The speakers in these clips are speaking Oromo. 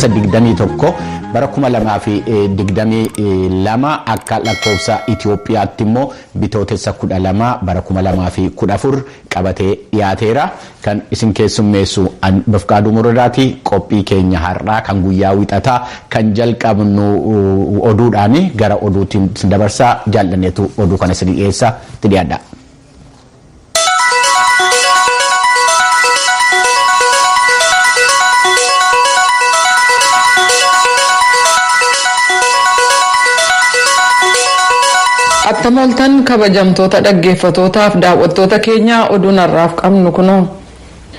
bitootessa 21 bara 2022 akka lakkoofsa Itoophiyaatti immoo bitootessa 12 bara 2014 qabatee dhiyaateera. Kan isin keessummeessu Bafqaaduu Muradaati. Qophii keenya har'aa kan guyyaa wixataa kan jalqabnu oduudhaan gara oduutiin dabarsaa jaallanneetu oduu kana isin dhiyeessa dhiyaadha. Attamoltan kabajamtoota dhaggeeffatootaaf daawwattoota keenya oduun har'aaf qabnu kunoo.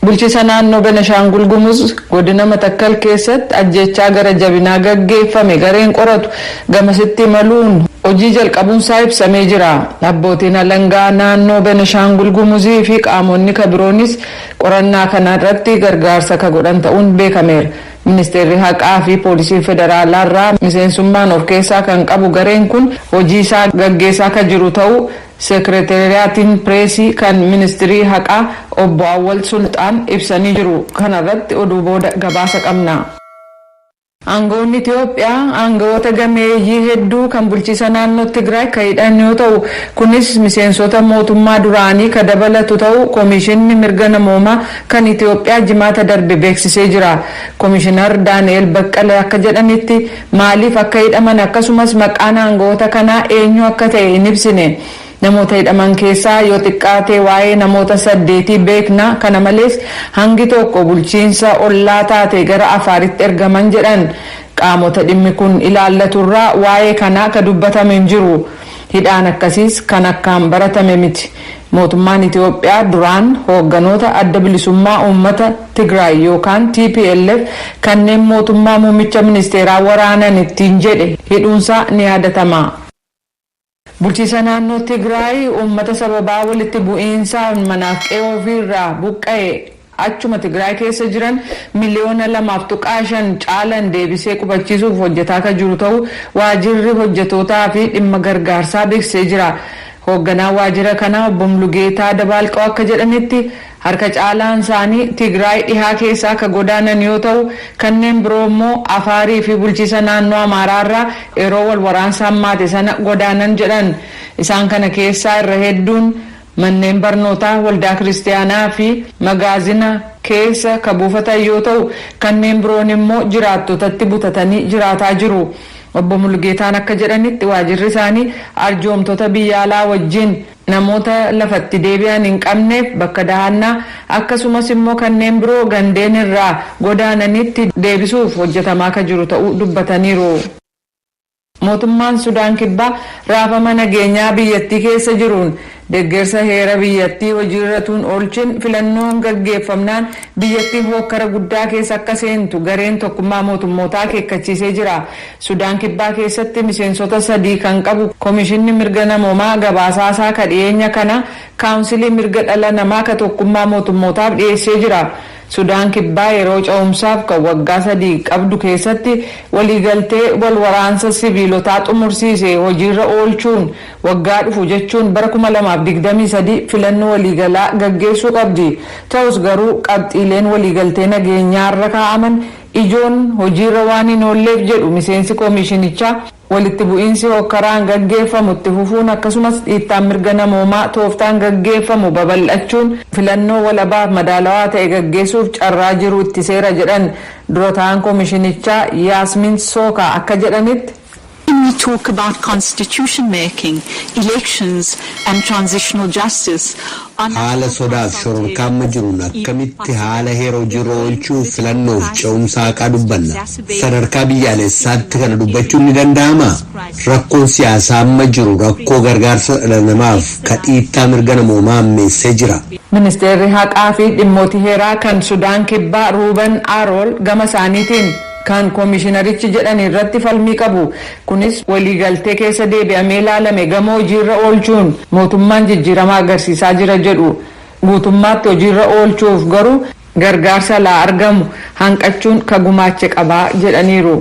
Bulchiisa naannoo Benishaangul Gumuz godina Matakkal keessatti ajjechaa gara jabinaa gaggeeffame gareen qoratu gamasitti imaluun hojii jalqabuunsaa ibsamee jira. Abbootiin alangaa naannoo Benishaangul Gumuzii fi qaamonni kabiroonis qorannaa kana irratti gargaarsa ka godhan ta'uun beekameera. Ministeerri haqaa fi poolisii federaalaa irraa miseensummaan of keessaa kan qabu gareen kun hojii isaa gaggeessaa kan jiru ta'uu seekreeteriyaatiin pireesii kan ministeerii haqaa obbo Awwal Sultaan ibsanii jiru. Kana irratti oduu booda gabaasa qabna. Aangawoonni Itoophiyaa aangawoota gameeyyii hedduu kan bulchiisa naannoo Tigraay kan hidhan yoo ta'u kunis miseensota mootummaa duraanii kan dabalatu ta'uu Koomishinni Mirga Namoomaa kan Itoophiyaa jimaata darbe beeksisee jira. Koomishinar Daani'el Baqqalee akka jedhanitti maaliif akka hidhaman akkasumas maqaan aangawoota kanaa eenyu akka ta'e hin ibsine. Namoota hidhaman keessaa yoo xiqqaate waa'ee namoota 8 beekna. Kana malees hangi tokko bulchiinsa ollaa taate gara Afaaritti ergaman jedhan. Qaamota dhimmi kun ilaallaturraa waa'ee kanaa ka dubbatame hin jiru. Hidhaan akkasiis kan akkaan baratame miti. Mootummaan Itoophiyaa duraan hoogganoota adda bilisummaa uummata Tigraay yookaan TPLF kanneen mootummaa muummicha ministeeraa waraanan ittiin jedhe hidhuunsaa ni yaadatama. Bulchiisa naannoo Tigraay uummata sababaa walitti bu'iinsaa manaaf qe'oo ofirraa buqqa'e achuma Tigraay keessa jiran miliyoona 2.5 caalan deebisee qubachiisuuf hojjetaa kan jiru ta'uu waajirri hojjetootaa fi dhimma gargaarsaa beeksisee jira. Hoogganaa waajjira kanaa obbo Mulugeetaa Dabaalqoo akka jedhanitti harka caalaan isaanii Tigraay dhihaa keessaa ka godaanan yoo ta'u kanneen biroo immoo Afaarii fi bulchiisa naannoo Amaaraarraa yeroo wal waraansa hammaate sana godaanan jedhan. Isaan kana keessaa irra hedduun manneen barnootaa waldaa kiristaanaa fi magaazina keessa ka buufatan yoo ta'u kanneen biroon immoo jiraattotatti butatanii jiraataa jiru. Obbo Mulugeetaan akka jedhanitti waajirri isaanii arjoomtota biyya alaa wajjin namoota lafatti deebi'an hin qabneef bakka dahannaa akkasumas immoo kanneen biroo gandeen irraa godaananitti deebisuuf hojjetamaa kan jiru ta'uu dubbataniiru. Mootummaan Sudaan Kibbaa raafama nageenyaa biyyattii keessa jiruun deeggarsa heera biyyattii hojiirra oolchuun filannoon gaggeeffamnaan biyyattiin hokkara guddaa keessa akka seentu gareen tokkummaa mootummootaa akeekkachiisee jira. Sudaan Kibbaa keessatti miseensota 3 kan qabu Koomishinni Mirga Namoomaa gabaasaasaa ka dhiyeenya kana kaawunsilii mirga dhala namaa ka tokkummaa mootummootaaf dhiyeessee jira. Sudaan Kibbaa yeroo ce'umsaaf kan waggaa 3 qabdu keessatti waliigaltee wal waraansa siviilotaa xumursiise hojiirra oolchuun waggaa dhufu jechuun bara 2023 filannoo waliigalaa gaggeessuu qabdi. Ta'us garuu qabxiileen waliigaltee nageenyaarra kaa'aman ijoon hojiirra waan hin oolleef jedhu miseensi koomishinichaa. Walitti bu'iinsi hokkaraan gaggeeffamu itti fufuun akkasumas dhiittaan mirga namoomaa tooftaan gaggeeffamu babal'achuun filannoo walabaaf madaalawaa ta'e gaggeessuuf carraa jiru itti seera jedhan. Dura ta'aan koomishinichaa Yaasmin Sookaa akka jedhanitti. When we talk about constitution making, elections and transitional justice, haala sodaaf shororkaan jiruun akkamitti haala heeroo jiru oolchuuf filannoof ce'umsaa akka dubbanna. Sadarkaa biyyaalessaatti kana dubbachuun ni danda'ama. Rakkoon siyaasaa amma jiru rakkoo gargaarsa dhala namaaf ka dhiittaa mirga namoomaa ammeessee jira. Ministeerri haqaa fi dhimmoota heeraa kan Sudaan Kibbaa Ruuben Arool gama isaaniitiin kan koomishinarichi jedhan irratti falmii qabu. Kunis waliigaltee keessa deebi'amee ilaalame gama hojiirra oolchuun mootummaan jijjiirama agarsiisaa jira jedhu. Guutummaatti hojiirra oolchuuf garuu gargaarsa laa argamu hanqachuun ka gumaache qabaa jedhaniiru.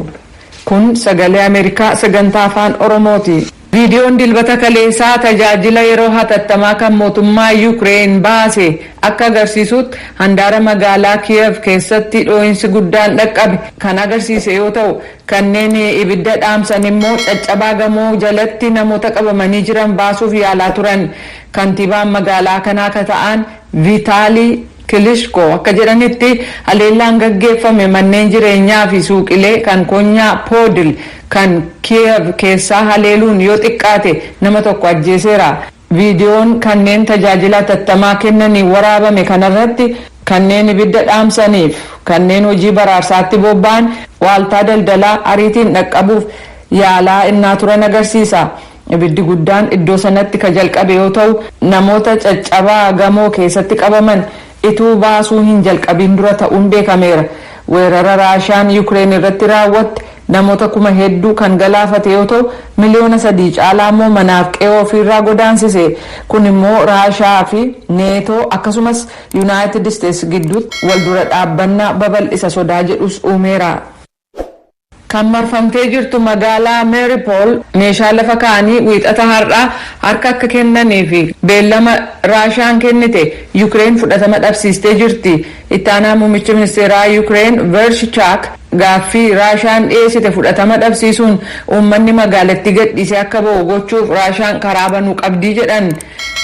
Kun sagalee Ameerikaa sagantaa afaan Oromooti. Viidiyoon dilbata kaleessaa tajaajila yeroo hatattamaa kan mootummaa Yuukireen baase akka agarsiisutti handaara magaalaa Kiyev keessatti dhoo'insi guddaan dhaqqabe kan agarsiise yoo ta'u kanneen ibidda dhaamsan immoo caccabaa gamoo jalatti namoota qabamanii jiran baasuuf yaalaa turan. Kantiibaan magaalaa kanaa kan ta'an Vitaalii Kilishko akka jedhanitti haleellaan gaggeeffame manneen jireenyaa fi suuqilee kan konyaa Poodil kan Kiyev keessaa haleeluun yoo xiqqaate nama tokko ajjeeseera. Viidiyoon kanneen tajaajila hatattamaa kennanii waraabame kanarratti kanneen ibidda dhaamsaniif kanneen hojii baraarsaatti bobba'an waaltaa daldalaa ariitiin dhaqqabuuf yaalaa innaa turan agarsiisa. Ibiddi guddaan iddoo sanatti ka jalqabe yoo ta'u namoota caccabaa gamoo keessatti qabaman ituu baasuu hin jalqabin dura ta'uun beekameera. Weerara Raashaan Yuukireen irratti raawwatte namoota kuma hedduu kan galaafate yoo ta'u miliyoona 3 caalaa immoo manaaf qe'oo ofirraa godaansise. Kun immoo Raashaa fi Neetoo akkasumas Yuunaayitid Isteetsi gidduutti wal dura dhaabbannaa babal'isa sodaa jedhus uumeera. Kan marfamtee jirtu magaalaa Mariupol meeshaa lafa kaa'anii wiixata har'aa harka akka kennanii fi beellama Raashaan kennite Yuukireen fudhatama dhabsiistee jirti. Ittaanaa muummicha ministeeraa Yuukireen Vershichaak gaaffii Raashaan dhiyeessite fudhatama dhabsiisuun uummanni magaalattii gadhiisee akka ba'u gochuuf Raashaan karaa banuu qabdii jedhan.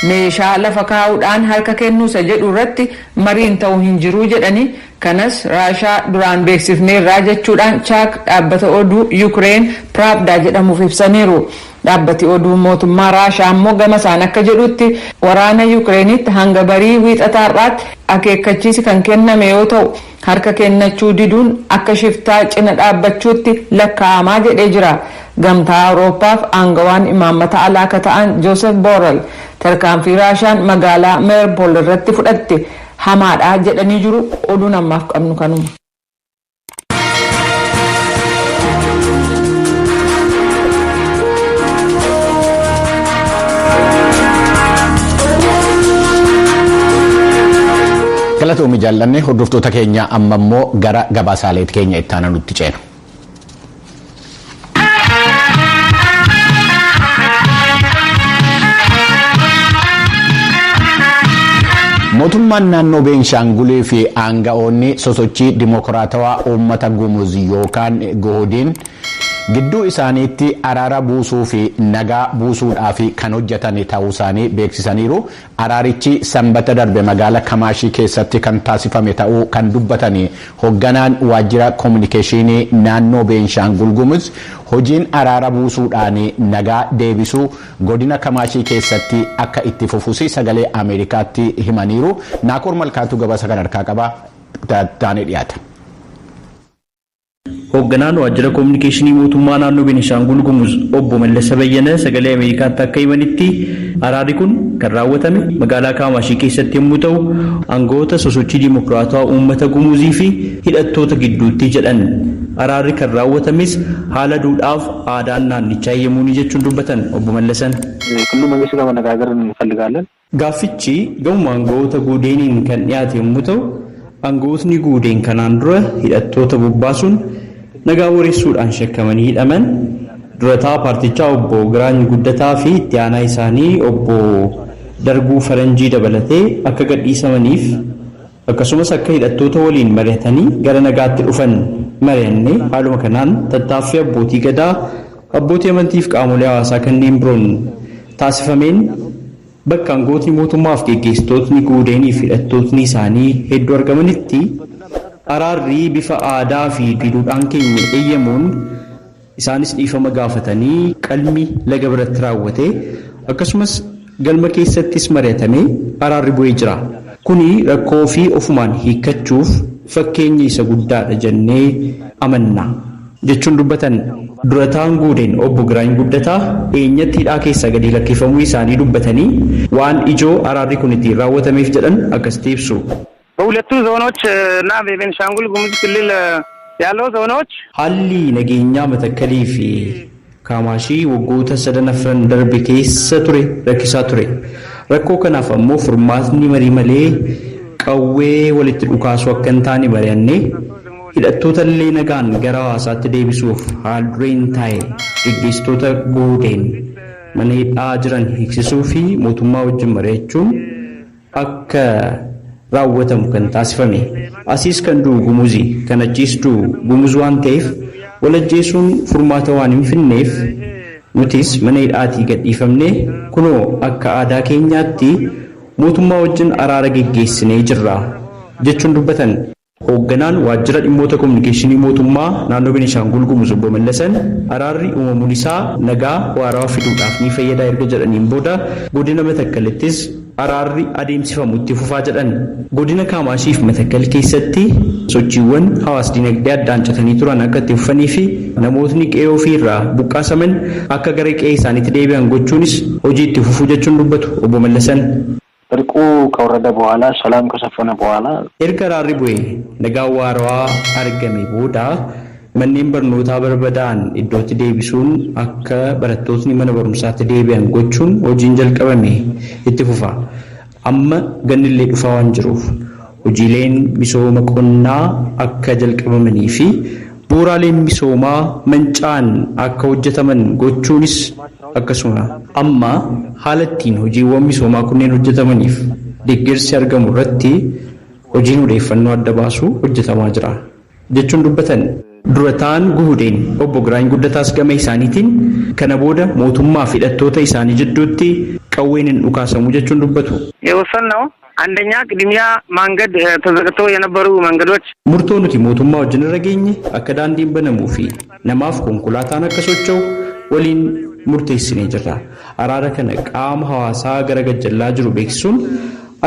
Meeshaa lafa kaa'uudhaan harka kennuusa jedhu irratti mariin ta'uu hin jiru jedhani. Kanas Raashaa duraan beeksifneerraa jechuudhaan Chaak dhaabbata oduu Yuukireen Pravda jedhamuuf ibsaniiru. Dhaabbati oduu mootummaa Raashaa immoo gama isaan akka jedhutti waraana Yuukireenitti hanga barii wiixataarraatti akeekkachiisi kan kenname yoo ta'u harka kennachuu diduun akka shiftaa cina dhaabbachuutti lakkaa'amaa jedhee jira. Gamtaa Awurooppaaf aangawaan imaammata alaa kan ta'an Joosef Borrell tarkaanfii Raashaan magaalaa Mariupol irratti fudhatte hamaadha jedhanii jiru. Oduun ammaaf qabnu kanuma. Galatoomii jaallanne hordoftoota keenya amma immoo gara gabaasaalee keenya itti aanutti ceenu. Mootummaan naannoo Beenishaangulii fi aanga'oonni sosochii dimokiraatawaa uummata gumuz yookaan goodiin gidduu isaaniitti araara buusuu fi nagaa buusuudhaaf kan hojjetan ta'uu isaanii beeksisaniiru. Araarichi sanbata darbe magaalaa Kamaashii keessatti kan taasifame ta'uu kan dubbatan hoogganaan waajjira koominikeeshinii naannoo Beenishaangul Gumuz hojiin araara buusuudhaan nagaa deebisuu godina Kamaashii keessatti akka itti fufus sagalee Ameerikaatti himaniiru. Naakoor Malkaatu gabaasa kan harkaa qaba taanee dhiyaata. Hoogganaan waajjira koominikeeshinii mootummaa naannoo Beenishaangul Gumuz obbo Mallasa Bayyana sagalee Ameerikaatti akka himanitti araarri kun kan raawwatame magaalaa Kamaashii keessatti yommuu ta'u aangawoota sosochii dimokiraatawaa uummata Gumuzii fi hidhattoota gidduutti jedhan. Araarri kan raawwatames haala duudhaaf aadaan naannichaa eeyyamuuni jechuun dubbatan obbo Mallasan. Kullum መንግስት ጋር መነጋገር እንፈልጋለን. Gaaffichi gama aangawoota guudeeniin kan dhiyaate yommuu ta'u aangawootni guudeen kanaan dura hidhattoota bobbaasuun nagaa wareessuudhaan shakkamanii hidhaman durataa paartichaa obbo Giraany Guddataa fi itti aanaa isaanii obbo Darbuu Faranjii dabalatee akka gadhiisamaniif akkasumas akka hidhattoota waliin mari'atanii gara nagaatti dhufan mari'annee haaluma kanaan tattaaffii abbootii gadaa abbootii amantiif qaamolee hawaasaa kanneen biroon taasifameen bakka aangawootni mootummaaf geggeessitootni guudeenii fi hidhattootni isaanii hedduu argamanitti araarri bifa aadaa fi duudhaan keenya eeyyamuun isaanis dhiifama gaafatanii qalmi laga biratti raawwate akkasumas galma keessattis mari'atamee araarri bu'ee jira. Kuni rakkoo fi ofumaan hiikkachuuf fakkeenya isa guddaadha jennee amanna jechuun dubbatan. Durataan guudeen obbo Giraany Guddataa eenyatti hidhaa keessaa gadi lakkifamuu isaanii dubbatanii waan ijoo araarri kun ittiin raawwatameef jedhan akkasitti ibsu. በሁለቱ ዞኖች እና በቤንሻንጉል ጉሙዝ ክልል ያለው ዞኖች haalli nageenyaa Matakkalii fi Kamaashii waggoota 3 darbe keessa ture rakkisaa ture. Rakkoo kanaaf ammoo furmaatni marii malee qawwee walitti dhukaasuu akka hin taane mari'annee hidhattoota illee nagaan gara hawaasaatti deebisuuf haal dureen taa'e geggeessitoota guudeen mana hidhaa jiran hiiksisuu fi mootummaa wajjin mari'achuun akka raawwatamu kan taasifame. Asiis kan du'u Gumuzi kan achiis du'u Gumuz waan ta'eef walajjeesuun furmaata waan hin finneef nutis mana hidhaatii gadhiifamnee kunoo akka aadaa keenyaatti mootummaa wajjin araara geggeessinee jirra jechuun dubbatan. Hoogganaan waajjira dhimmoota kominikeeshinii mootummaa naannoo Beenishaangul Gumuz obbo Mallasan araarri uumamuun isaa nagaa waaraa fiduudhaaf ni fayyada erga jedhaniin booda godina Matakkalittis araarri adeemsifamu itti fufaa jedhan. Godina Kaamaashiif Matakkal keessatti sochiiwwan hawaas dinagdee addaan citanii turan akka itti fufanii fi namootni qe'ee ofiirraa buqqaasaman akka gara qe'ee isaaniitti deebi'an gochuunis hojii itti fufuu jechuun dubbatu obbo Mallasan. እርቁ ከወረደ በኋላ ሰላም ከሰፈነ በኋላ erga araarri bu'ee nagaa waaraa argame booda manneen barnootaa barbadaa'an iddootti deebisuun akka barattootni mana barumsaatti deebi'an gochuun hojiin jalqabame itti fufa. Amma gannillee dhufaa waan jiruuf hojiileen misooma qonnaa akka jalqabamanii fi bu'uuraaleen misoomaa mancaan akka hojjetaman gochuunis akkasuma amma haala ittiin hojiiwwan misoomaa kunneen hojjetamaniif deeggarsi argamu irratti hojiin odeeffannoo adda baasuu hojjetamaa jira jechuun dubbatan. Durataan Guhudeen obbo Giraany Guddataas gama isaaniitiin kana booda mootummaa fi hidhattoota isaanii jidduutti qawween hin dhukaasamu jechuun dubbatu. የወሰንነው አንደኛ ቅድሚያ መንገድ ተዘግተው የነበሩ መንገዶች murtoo nuti mootummaa wajjin irra geenye akka daandiin banamuu fi namaaf konkolaataan akka socho'u waliin murteessinee jirra. Araara kana qaama hawaasaa gara gajjallaa jiru beeksisuun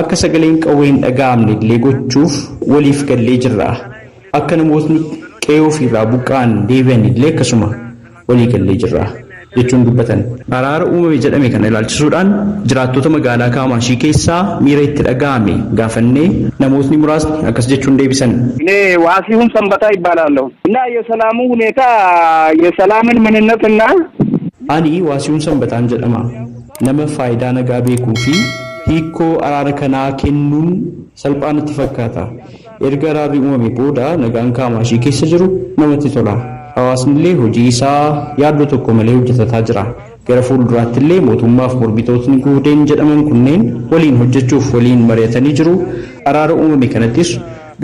akka sagaleen qawwee hin dhaga'amne illee gochuuf waliif gallee jirra. Akka namootni qe'ee ofiirraa buqqa'an deebi'an illee akkasuma walii gallee jirra jechuun dubbatan. Araara uumame jedhame kana ilaalchisuudhaan jiraattota magaalaa Kaamaashii keessaa miira itti dhaga'ame gaafannee namootni muraasni akkas jechuun deebisan. እኔ ዋሲሁን ሰንበታ ይባላለሁ እና የሰላሙ ሁኔታ የሰላምን ምንነትና Ani Waasihuun Sanbataan jedhama. Nama faayidaa nagaa beekuu fi hiikoo araara kanaa kennuun salphaa natti fakkaata. Erga araarri uumame booda nagaan Kaamaashii keessa jiru namatti tola. Hawaasni illee hojii isaa yaaddoo tokko malee hojjetataa jira. Gara fuulduraatti illee mootummaaf mormitootni Guhudeen jedhaman kunneen waliin hojjechuuf waliin mari'atanii jiru. Araara uumame kanattis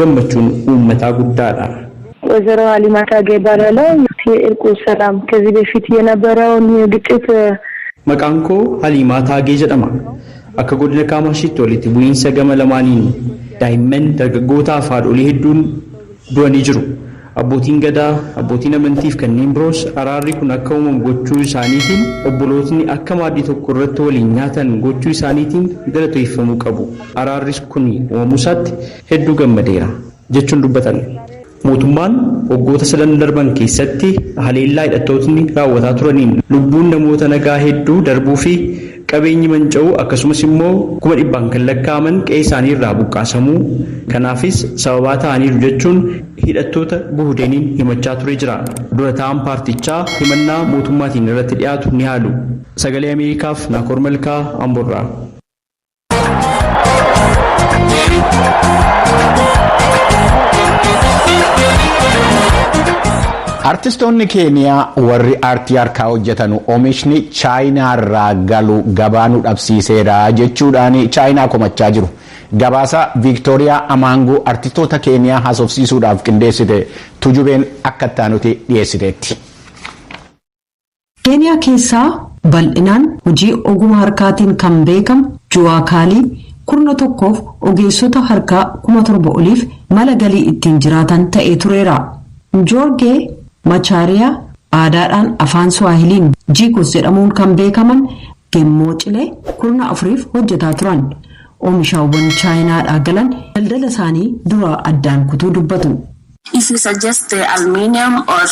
gammachuun uummataa guddaadha. ወይዘሮ ሀሊማ ታጌ እባላለሁ። የእርቁ ሰላም ከዚህ በፊት የነበረውን ግጭት Maqaan koo Haliimaa Taagee jedhama. Akka godina Kaamashiitti walitti bu'iinsa gama lamaaniin daa'imman dargaggootaa fi haadholii hedduun du'anii jiru. Abbootiin gadaa, abbootiin amantiif kanneen biroos araarri kun akka uumamu gochuu isaaniitiin obbolootni akka maaddii tokko irratti waliin nyaatan gochuu isaaniitiin galateeffamuu qabu. Araarris kun uumamuu isaatti hedduu gammadeera jechuun dubbatan. Mootummaan waggoota 3 darban keessatti haleellaa hidhattootni raawwataa turaniin lubbuun namoota nagaa hedduu darbuu fi qabeenyi manca'uu akkasumas immoo 100,000 kan lakkaa'aman qe'ee isaanii irraa buqqaasamuu kanaafis sababaa ta'aniiru jechuun hidhattoota Guhudeeniin himachaa ture jira. Durataan paartichaa himannaa mootummaatiin irratti dhiyaatu ni haalu. Sagalee Ameerikaaf Naakoor Malkaa Amborraa. Artistoonni Keeniyaa warri aartii harkaa hojjetan oomishni chaayinaa irraa galu gabaa nu dhabsiiseera jechuudhaan chaayinaa komachaa jiru. Gabaasa Viiktooriyaa Amaangoo artistoota Keeniyaa haasofsiisuudhaaf qindeessite tujubeen akka itti dhiyeessiteetti. Keeniyaa keessaa bal'inaan hojii ogummaa harkaatiin kan beekamu Juwaakaalii kurna tokkoof ogeessota harkaa 7,000 oliif mala galii ittiin jiraatan ta'ee tureera. Joorgee Machaariyaa aadaadhaan afaan Suwaahiliin Jiikos jedhamuun kan beekaman Gemmoocilee kurna 4f hojjetaa turan. Oomishaawwan chaayinaadhaa galan daldala isaanii dura addaan kutuu dubbatu. If you suggest the aluminium or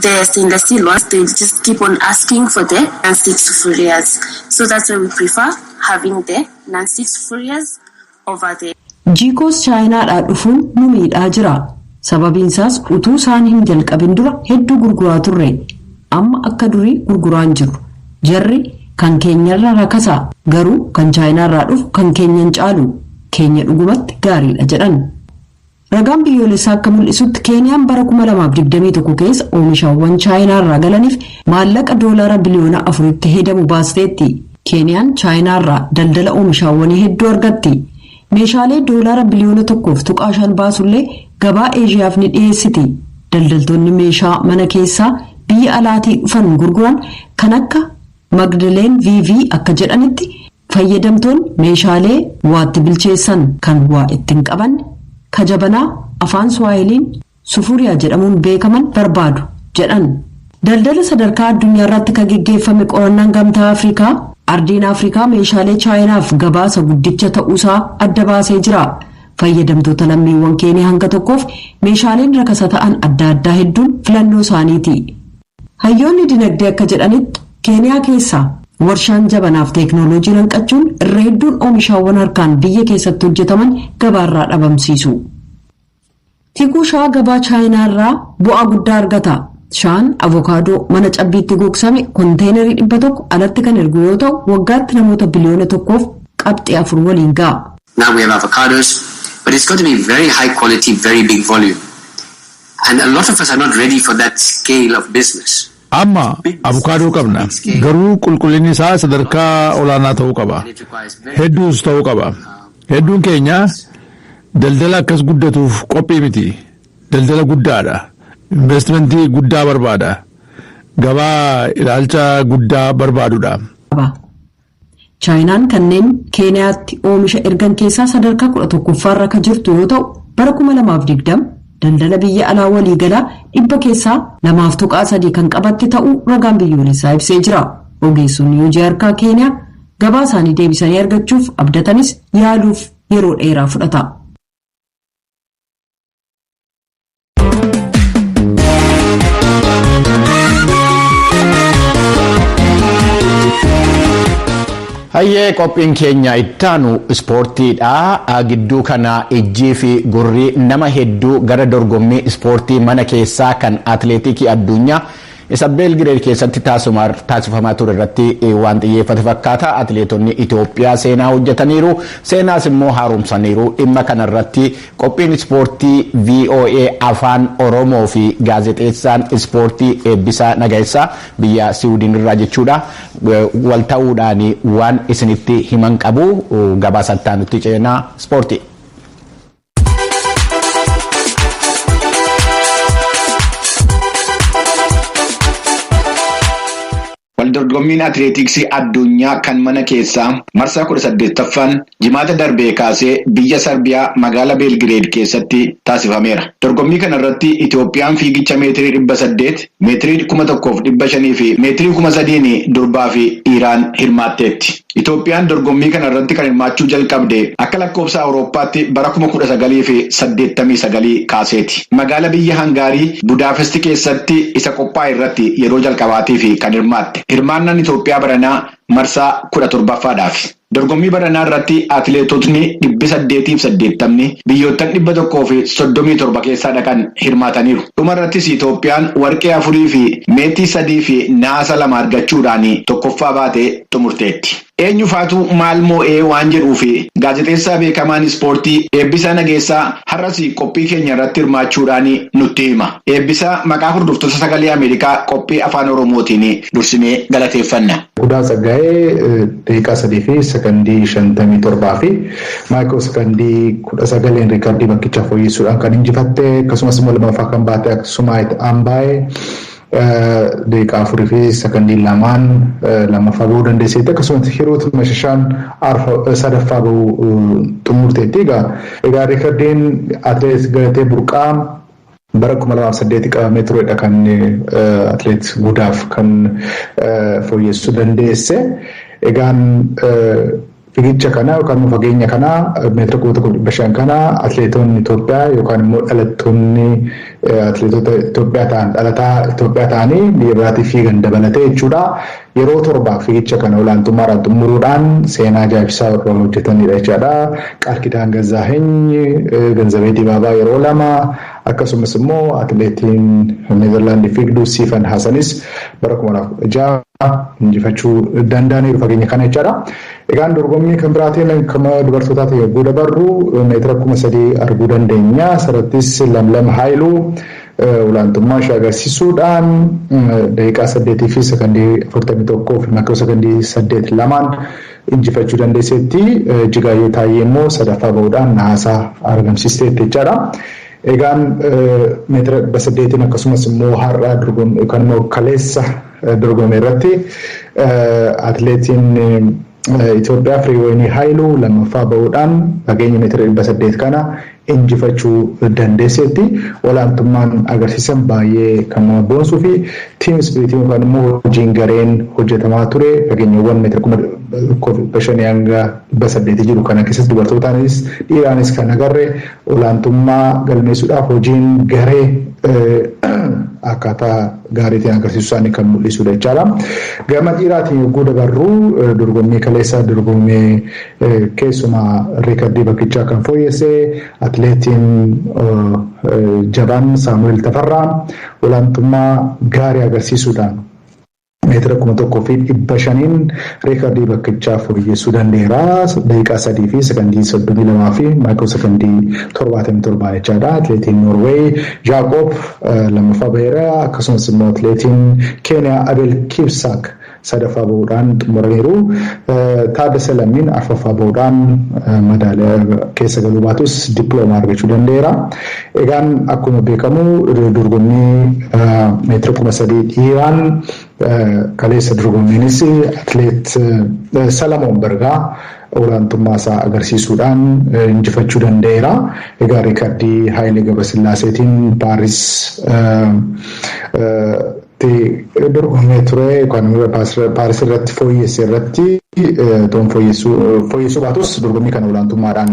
the stainless steel ones, they just keep on asking for the non-stick furias. So that's why we prefer having the non-stick furias over there. Jiikos chaayinaadhaa dhufuun nu miidhaa jira. Sababiin isaas utuu isaan hin jalqabin dura hedduu gurguraa turre. Amma akka durii gurguraan jiru. Jarri kan keenyarra rakasa garuu kan chaayinaarraa dhufu kan keenyan caalu keenya dhugumatti gaariidha jedhan. Ragaan biyyoolessaa akka mul'isutti Keeniyaan bara 2021 keessa oomishaawwan Chaayinaa irraa galaniif maallaqa doolaara biliyoona 4tti hedamu baasteetti. Keeniyaan Chaayinaa irraa daldala oomishaawwanii hedduu argatti. Meeshaalee doolaara biliyoona 1.5 baasullee gabaa Eeshiyaaf ni dhiyeessiti. Daldaltoonni meeshaa mana keessaa biyya alaatii dhufan gurguran kan akka Magdaleen VV akka jedhanitti fayyadamtoonni meeshaalee waatti bilcheessan kan waa ittiin qaban kajabanaa afaan Suwaahiliin sufuriyaa jedhamuun beekaman barbaadu jedhan. Daldala sadarkaa addunyaa irratti kan gaggeeffame qorannaan gamtaa Afrikaa ardiin Afrikaa meeshaalee Chaayinaaf gabaasa guddicha ta'uusaa adda baasee jira. Fayyadamtoota lammiiwwan Keeniyaa hanga tokkoof meeshaaleen rakasa ta'an adda addaa hedduun filannoo isaaniiti. Hayyoonni dinagdee akka jedhanitti Keeniyaa keessaa warshaan jabanaaf teeknooloojii hanqachuun irra hedduun oomishaawwan harkaan biyya keessatti hojjetaman gabaarraa dhabamsiisu. Tikuu shaa gabaa Chaayinaa irraa bu'aa guddaa argata. Shaan avokaadoo mana cabbiitti gogsame konteenarii 100 alatti kan ergu yoo ta'u waggaatti namoota biliyoona 1.4 waliin ga'a. Now we have avocados, but it's got to be very high quality, very big volume. And a lot of us are not ready for that scale of business. Amma avokaadoo qabna. Garuu qulqullinni isaa sadarkaa olaanaa ta'uu qaba. Hedduus ta'uu qaba. Hedduun keenya daldala akkas guddatuuf qophii miti. Daldala guddaadha. Investmentii guddaa barbaada. Gabaa ilaalcha guddaa barbaadudha. Chaayinaan kanneen Keeniyaatti oomisha ergan keessaa sadarkaa 11ffaarra kan jirtu yoo ta'u bara 2020 daldala biyya alaa waliigalaa 100 keessaa 2.3 kan qabatte ta'uu ragaan biyyoolessaa ibsee jira. Ogeessonni hojii harkaa Keeniyaa gabaa isaanii deebisanii argachuuf abdatanis yaaluuf yeroo dheeraa fudhata. Hayyee qophiin keenya ittaanu ispoortiidha. Gidduu kana ijjii fi gurri nama hedduu gara dorgommii ispoortii mana keessaa kan atileetikii addunyaa isa Beelgireed keessatti taasifamaa ture irratti waan xiyyeeffate fakkaata. Atileetonni Itoophiyaa seenaa hojjetaniiru, seenaas immoo haaromsaniiru. Dhimma kanarratti qophiin ispoortii VOA afaan Oromoo fi gaazexeessaan ispoortii Eebbisaa Nagaessaa biyya Siwiidin irraa jechuudha wal ta'uudhaan waan isinitti himan qabu. Gabaasattaan nutti ceenaa ispoortii. Waldorgommiin atileetiksii addunyaa kan mana keessaa marsaa 18ffaan jimaata darbee kaasee biyya Sarbiyaa magaalaa Beelgireed keessatti taasifameera. Dorgommii kana irratti Itoophiyaan fiigicha meetirii 800, meetirii 1500 fi meetirii 3000 durbaa fi dhiiraan hirmaatteetti. Itoophiyaan dorgommii kana irratti kan hirmaachuu jalqabde akka lakkoofsa Awurooppaatti bara 1989 kaaseeti. Magaalaa biyya Hangaarii Budaapest keessatti isa qophaa'e irratti yeroo jalqabaatiif kan hirmaatte. Hirmaannaan Itoophiyaa baranaa marsaa 17ffaadhaaf. Dorgommii baranaa irratti atileetotni 880 biyyoottan 137 keessaa dhaqan hirmaataniiru. Dhuma irrattis Itoophiyaan warqee 4 fi meetii 3 fi naasa 2 argachuudhaan tokkoffaa baatee xumurteetti. Eenyufaatu maal moo'ee waan jedhuu fi gaazexeessaa beekamaan ispoortii Eebbisaa Nageessaa har'as qophii keenya irratti hirmaachuudhaan nutti hima. Eebbisaa maqaa hordoftoota sagalee Ameerikaa qophii afaan Oromootiin dursinee galateeffanna. Guddaa Tsaggaa'ee daqiiqaa 3 fi sekondii 57 fi maayikiroo sekondii 19 riikardii bakkicha fooyyessuudhaan kan injifatte akkasumas immoo lammaffaa kan baate Sumaayit Ambaayee daqiiqaa 4 fi sekondii 2 lammaffaa bahuu dandeesseetti akkasumas Hiruut Mashashaan sadaffaa bahuu xumurteetti. Egaa riikardiin atileet Galatee Burqaa bara 2008 qabamee turedha kan atileet Gudaaf kan fooyyessuu dandeesse. Egaan fiigicha kana yookaan fageenya kana meetira 1500 kana atileetonni Itoophiyaa yookaan immoo dhalattoonni atileetota Itoophiyaa ta'an dhalataa Itoophiyaa ta'anii biyya biraatii fiigan dabalatee jechuudha. Yeroo torbaaf fiigicha kana olaantummaadhaan xumuruudhaan seenaa ajaa'ibsaa warra hojjetanidha jechaadha. Qaalkidaan Gazaaheny, Ganzabee Dibaabaa yeroo 2 akkasumas immoo atileetiin Neezerlaandii fiigduu Siifan Hasanis bara 2006 injifachuu danda'aniiru fageenya kana jechaadha. Egaan dorgommii kan biraatiin kama dubartootaati yogguu dabarru meetira 3,000 arguu dandeenya. Sarattis Lamlam Haayiluu olaantummaa ishee agarsiisuudhaan daqiiqaa 8 fi sekondii 41 fi makkoo sekondii 8 lamaan injifachuu dandeesseetti. Jigaayyoo Taayyee immoo sadaffaa bahuudhaan naasaa argamsiisteetti jechaadha. Egaan meetira 8 akkasumas immoo har'aa dorgommii yookaan immoo kaleessa dorgommii irratti atileetiin Itoophiyaa Firiiwayinii Haayiluu lammaffaa bahuudhaan fageenya meetira 800 kana injifachuu dandeesseetti. Olaantummaan agarsiisan baay'ee kan nama boonsuu fi tiim ispiriitiin yookaan immoo hojiin gareen hojjetamaa ture fageenyawwan meetira 500 hanga 800 jiru kana keessatti dubartootaanis dhiiraanis kan agarre olaantummaa galmeessuudhaaf hojiin garee akkaataa gaariitiin agarsiisuu isaanii kan mul'isudha jechaadha. Gama dhiiraatiin yogguu dabarru dorgommii kaleessa dorgommii keessumaa riikardii bakkichaa kan fooyyessee atileetiin jabaan Saamu'eel Tafarraa olaantummaa gaarii agarsiisuudhaan meetira 1,500 riikardii bakkichaa fooyyessuu danda'eera. Daqiiqaa 3 fi sekondii 32 fi maayikiroo sekondii 77 jechaadha. Atileetiin Noorweey Jaaqoob lammaffaa baheera. Akkasumas immoo atileetiin Keeniyaa Abel Kipsaak sadaffaa bahuudhaan xumuraniiru. Taaddasa Lammiin arfaffaa bahuudhaan madaaliyaa keessa galuu baatus dippiloomaa argachuu danda'eera. Egaan akkuma beekamu dorgommii meetira 3,000 dhiiraan kaleessa dorgommiinis atileet Salamoon Bargaa olaantummaa isaa agarsiisuudhaan injifachuu danda'eera. Egaa riikardii Haayilee Gabrasillaaseetiin Paaris dorgommee ture yookaan Paaris irratti fooyyesse irratti toon fooyyessuu baatus dorgommii kana olaantummaadhaan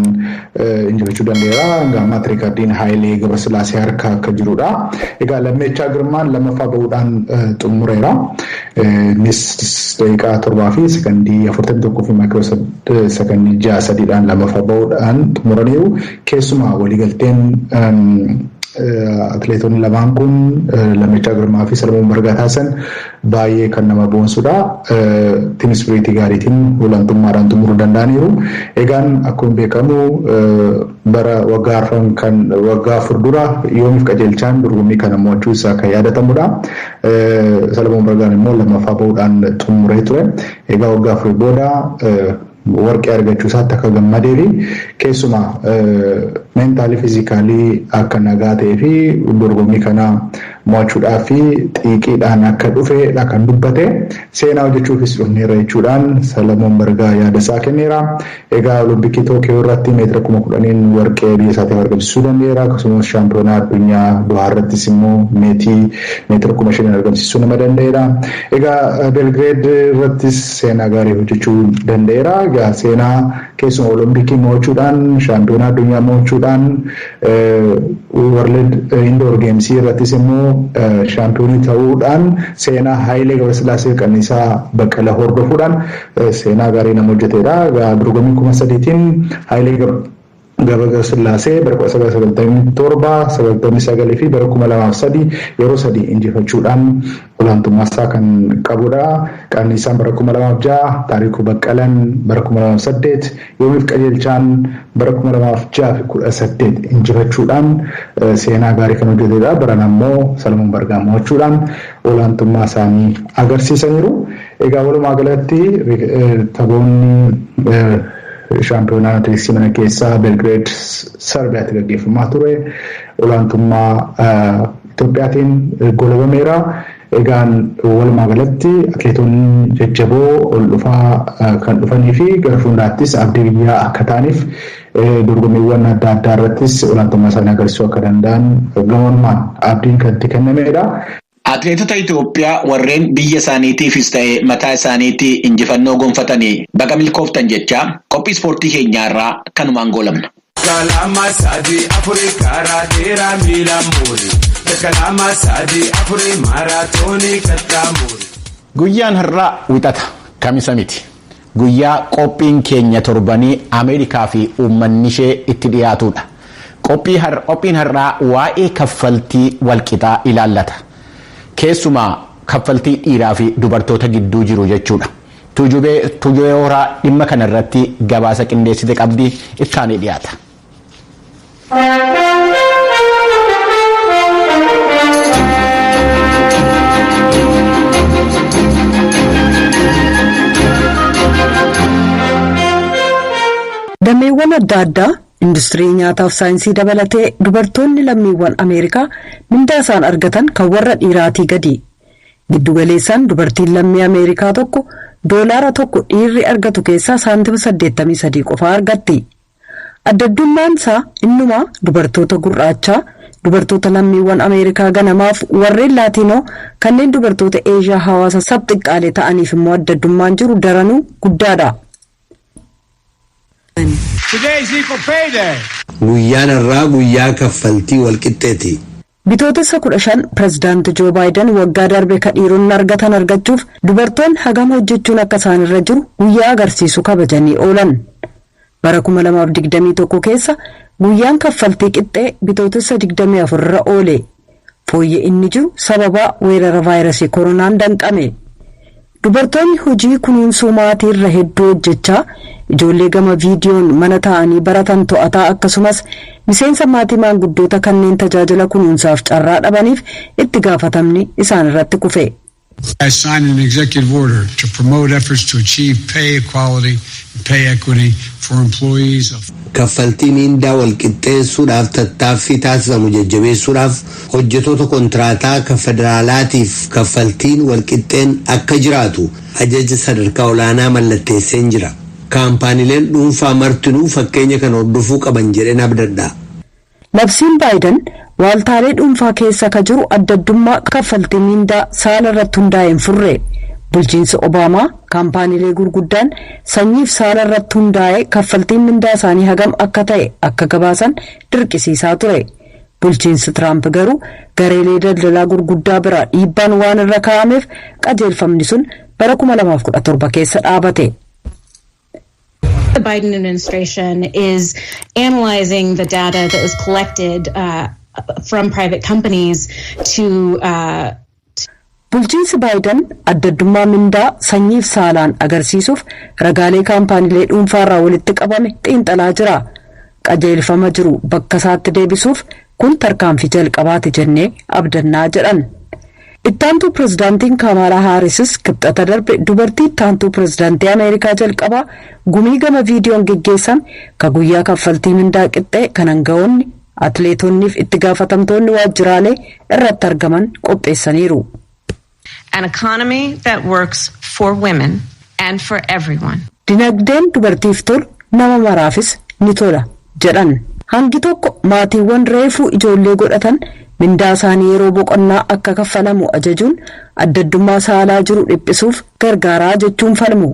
injifachuu danda'eera. Gammaatti riikardiin Haayilee Gabrasillaasee harka akka jirudha. Egaa Lammeechaa Girmaan lammaffaa bahuudhaan xumureera. Innis daqiiqaa 7 fi sekondii 41 fi maayikiroo sekondii 6 lammaffaa bahuudhaan xumuraniiru. Keessumaa waliigalteen atileetonni lamaan kun Lammeechaa Girmaa fi Salamoon Bargaa taasisan baay'ee kan nama boonsudha. Tiim ispiriitii gaariitiin olaantummaadhaan xumuruu danda'aniiru. Egaan akkuma beekamu bara waggaa furdura yoomiif qajeelchaan dorgommii kana mo'achuu isaa kan yaadatamudha. Salamoon Bargaan immoo lammaffaa bahuudhaan xumuree ture. Egaa waggaa afurii booda warqee argachuu isaatti akka gammadee fi keessumaa meentaalii fiizikaalii akka nagaa ta'ee fi dorgommii kana mo'achuudhaaf fi xiiqiidhaan akka dhufeedha kan dubbate. Seenaa hojjechuufis dhufneera jechuudhaan Salamoon Bargaa yaada isaa kenneera. Egaa Olompikii Tookiyoo irratti meetira 10,000 warqee biyya isaatiif argamsiisuu danda'eera. Akkasumas shaampiyoonaa addunyaa Dohaa irrattis immoo meetii meetira 5,000 argamsiisuu nama danda'eera. Egaa Belgireed irrattis seenaa gaarii hojjechuu danda'eera. Egaa seenaa keessuma Olompikii mo'achuudhaan shaampiyoonaa addunyaa mo'achuudhaan World Indoor Games irrattis immoo shaampiyoonii ta'uudhaan seenaa Haayilee Gabrasillaasee Qananiisaa Baqqalaa hordofuudhaan seenaa gaarii nama hojjetedha. Dorgommii 3,000tiin Haayilee Gabrasillaasee bara 1997, 1999 fi bara 2003 yeroo 3 injifachuudhaan olaantummaa isaa kan qabudha. Qananiisaan bara 2006, Taarikuu Baqqalaan bara 2008, yoomiif qajeelchaan bara 2006 fi 2018 injifachuudhaan seenaa gaarii kan hojjetedha. Baran ammoo Salamoon Bargaa mo'achuudhaan olaantummaa isaanii agarsiisaniiru. Egaa walumaa galatti taphoonni shaampiyoonaa atileetiksii mana keessaa Belgireed Sarbiyaatti gaggeeffamaa ture. Olaantummaa Itoophiyaatiin golabameera. Egaan walumaa galatti atileetonni jajjaboo ol dhufaa kan dhufanii fi gara fuulduraattis abdii biyyaa akka ta'aniif dorgommiiwwan adda addaa irrattis olaantummaa isaanii agarsiisuu akka danda'an gamoonmaan abdiin kan itti kennamedha. Atileetota Itoophiyaa warreen biyya isaaniitiifis ta'e mataa isaaniitii injifannoo gonfatanii baga milkooftan jecha qophii ispoortii keenyaarraa kanumaan goolabna. Kalama sadii afurii karaa dheeraa miilaan muuri. Kalama sadii afurii maaraatoonii kattaa muuri. Guyyaan har'aa wixata kamisa miti. Guyyaa qophiin keenya torbanii Ameerikaa fi uummanni ishee itti dhiyaatudha. Qophiin har'aa waa'ee kaffaltii walqixaa ilaallata. Keessumaa kaffaltii dhiiraa fi dubartoota gidduu jiru jechuudha. Tuujubee horaa dhimma kanarratti gabaasa qindeessite qabdi ittaanee dhiyaata. Dameewwan adda addaa industirii nyaataaf saayinsii dabalatee dubartoonni lammiiwwan Ameerikaa mindaa isaan argatan kan warra dhiiraatii gadi. Giddugaleessaan dubartiin lammii Ameerikaa tokko $1 dhiirri argatu keessaa saantima 83 qofa argatti. Addaddummaan isaa innumaa dubartoota gurraachaa, dubartoota lammiiwwan Ameerikaa ganamaaf warreen Laatiinoo kanneen dubartoota Eeshiyaa hawaasa sabxiqqaalee ta'aniif immoo addaddummaan jiru daranuu guddaadha. Guyyaan irraa guyyaa kaffaltii walqixxeeti. Bitootessa 15 pirezidaanti Joo Baayiden waggaa darbe kadhiironni argatan argachuuf dubartoonni hagam hojjechuun akka isaanirra jiru guyyaa agarsiisu kabajanii oolan. Bara 2021 keessa guyyaan kaffaltii qixxee bitootessa 24 irra oole. Fooyyee inni jiru sababa weerara vaayirasii koronaan danqame. Dubartoonni hojii kunuunsuu maatii irra hedduu hojjechaa ijoollee gama viidiyoon mana taa'anii baratan to'ataa akkasumas miseensa maatii maanguddoota kanneen tajaajila kunuunsaaf carraa dhabaniif itti gaafatamni isaan irratti kufe. I signed an executive order to promote efforts to achieve pay equality and pay equity for employees of kaffaltii mindaa walqixxeessuudhaaf tattaaffii taasisamu jajjabeessuudhaaf hojjetoota kontiraataa kan federaalaatiif kaffaltiin walqixxeen akka jiraatu ajaja sadarkaa olaanaa mallatteesseen jira. Kaampaaniileen dhuunfaa martinuu fakkeenya kan hordofuu qaban jedheen abdadha. Labsiin Baayiden waaltaalee dhuunfaa keessa ka jiru addaddummaa kaffaltii mindaa saala irratti hundaa'een furre. Bulchiinsi Obaamaa kaampaaniilee gurguddaan sanyiif saala irratti hundaa'ee kaffaltiin mindaa isaanii hagam akka ta'e akka gabaasan dirqisiisaa ture. Bulchiinsi Tiraamp garuu gareelee daldalaa gurguddaa bira dhiibbaan waan irra kaa'ameef qajeelfamni sun bara 2017 keessa dhaabate. The Biden administration is analyzing the data that was collected from private companies to Bulchiinsi Baayiden addaddummaa mindaa sanyiif saalaan agarsiisuuf ragaalee kaampaaniilee dhuunfaarraa walitti qabame xiinxalaa jira. Qajeelfama jiru bakka isaatti deebisuuf kun tarkaanfii jalqabaati jennee abdannaa jedhan. Ittaantuu pirezidaantiin Kamaalaa Haarisis kibxata darbe dubartii ittaantuu pirezidaantii Ameerikaa jalqabaa gumii gama viidiyoon geggeessan ka guyyaa kaffaltii mindaa qixxee kan aangawoonni atleetonniif itti gaafatamtoonni waajjiraalee irratti argaman qopheessaniiru. An economy that works for women and for everyone. Dinagdeen dubartiif tolu nama maraafis ni tola jedhan. Hangi tokko maatiiwwan reefuu ijoollee godhatan mindaa isaanii yeroo boqonnaa akka kaffalamu ajajuun addaddummaa saalaa jiru dhiphisuuf gargaaraa jechuun falmu.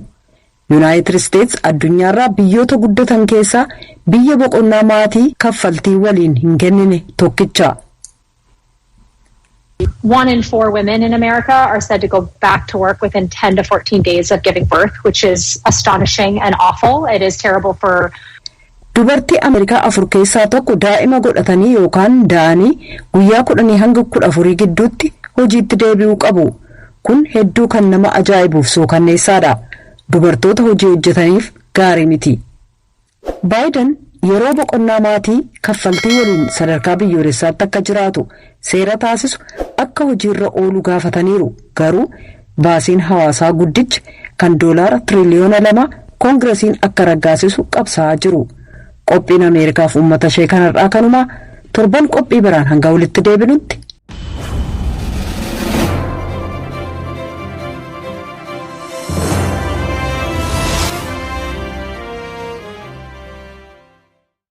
Yuunaayitid Isteets addunyaarraa biyyoota guddatan keessaa biyya boqonnaa maatii kaffaltii waliin hin kennine tokkicha. 1 in 4 women in America are said to go back to work within 10 to 14 days of giving birth, which is astonishing and awful. It is terrible for Dubartii Ameerikaa 4 keessaa tokko daa'ima godhatanii yookaan da'anii guyyaa 10 hanga 14 gidduutti hojiitti deebi'uu qabu. Kun hedduu kan nama ajaa'ibuuf suukanneessaadha. Dubartoota hojii hojjetaniif gaarii miti. Baayiden yeroo boqonnaa maatii kaffaltii waliin sadarkaa biyyoolessaatti akka jiraatu seera taasisu akka hojiirra oolu gaafataniiru. Garuu baasiin hawaasaa guddichi kan $2 tiriliyoona koongiresiin akka raggaasisu qabsaa'aa jiru. Qophiin Ameerikaaf uummata ishee kanarraa kanumaa torban qophii biraan hanga walitti deebinutti